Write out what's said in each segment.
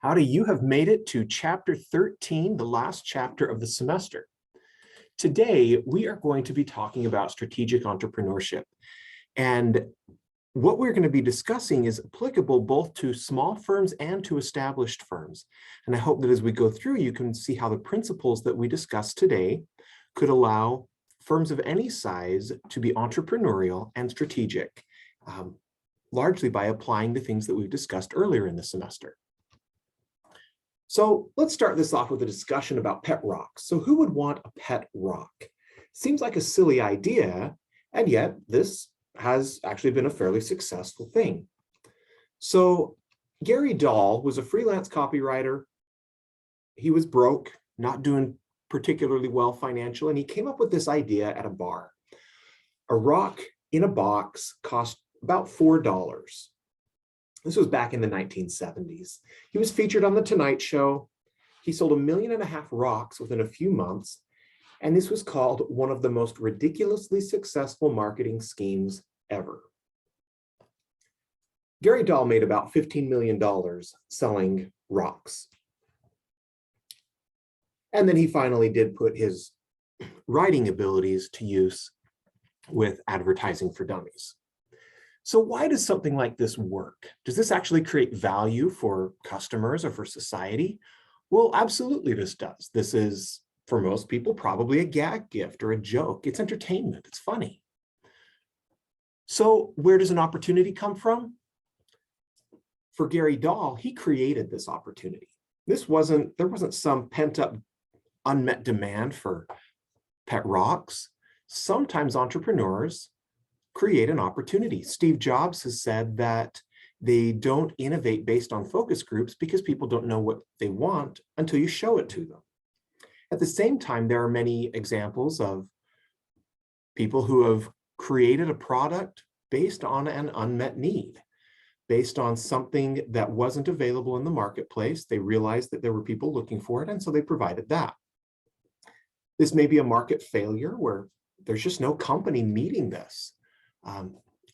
Howdy, you have made it to chapter 13, the last chapter of the semester. Today, we are going to be talking about strategic entrepreneurship. And what we're going to be discussing is applicable both to small firms and to established firms. And I hope that as we go through, you can see how the principles that we discussed today could allow firms of any size to be entrepreneurial and strategic, largely by applying the things that we've discussed earlier in the semester. So let's start this off with a discussion about pet rocks. So who would want a pet rock? Seems like a silly idea, and yet this has actually been a fairly successful thing. So Gary Dahl was a freelance copywriter. He was broke, not doing particularly well financially, and he came up with this idea at a bar. A rock in a box cost about $4. This was back in the 1970s. He was featured on The Tonight Show. He sold 1.5 million rocks within a few months, and this was called one of the most ridiculously successful marketing schemes ever. Gary Dahl made about $15 million selling rocks. And then he finally did put his writing abilities to use with advertising for dummies. So why does something like this work? Does this actually create value for customers or for society? Well, absolutely this does. This is, for most people, probably a gag gift or a joke. It's entertainment, it's funny. So where does an opportunity come from? For Gary Dahl, he created this opportunity. There wasn't some pent-up, unmet demand for pet rocks. Sometimes entrepreneurs create an opportunity. Steve Jobs has said that they don't innovate based on focus groups because people don't know what they want until you show it to them. At the same time, there are many examples of people who have created a product based on an unmet need, based on something that wasn't available in the marketplace. They realized that there were people looking for it, and so they provided that. This may be a market failure where there's just no company meeting this.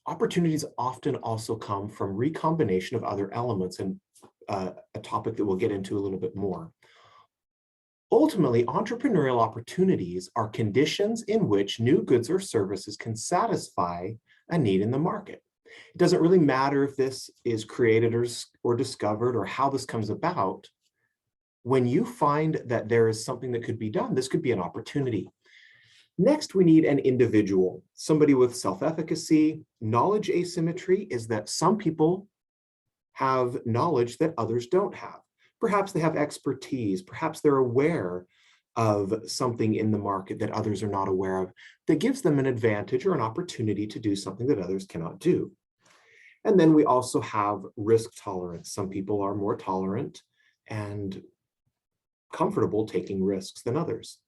Opportunities often also come from recombination of other elements, and a topic that we'll get into a little bit more. Ultimately, entrepreneurial opportunities are conditions in which new goods or services can satisfy a need in the market. It doesn't really matter if this is created or discovered or how this comes about. When you find that there is something that could be done, this could be an opportunity. Next, we need an individual, somebody with self-efficacy. Knowledge asymmetry is that some people have knowledge that others don't have. Perhaps they have expertise, perhaps they're aware of something in the market that others are not aware of that gives them an advantage or an opportunity to do something that others cannot do. And then we also have risk tolerance. Some people are more tolerant and comfortable taking risks than others.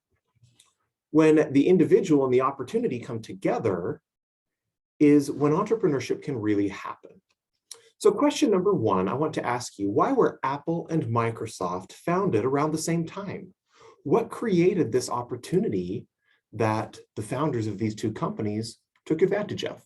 When the individual and the opportunity come together is when entrepreneurship can really happen. So question number one, I want to ask you, why were Apple and Microsoft founded around the same time? What created this opportunity that the founders of these two companies took advantage of?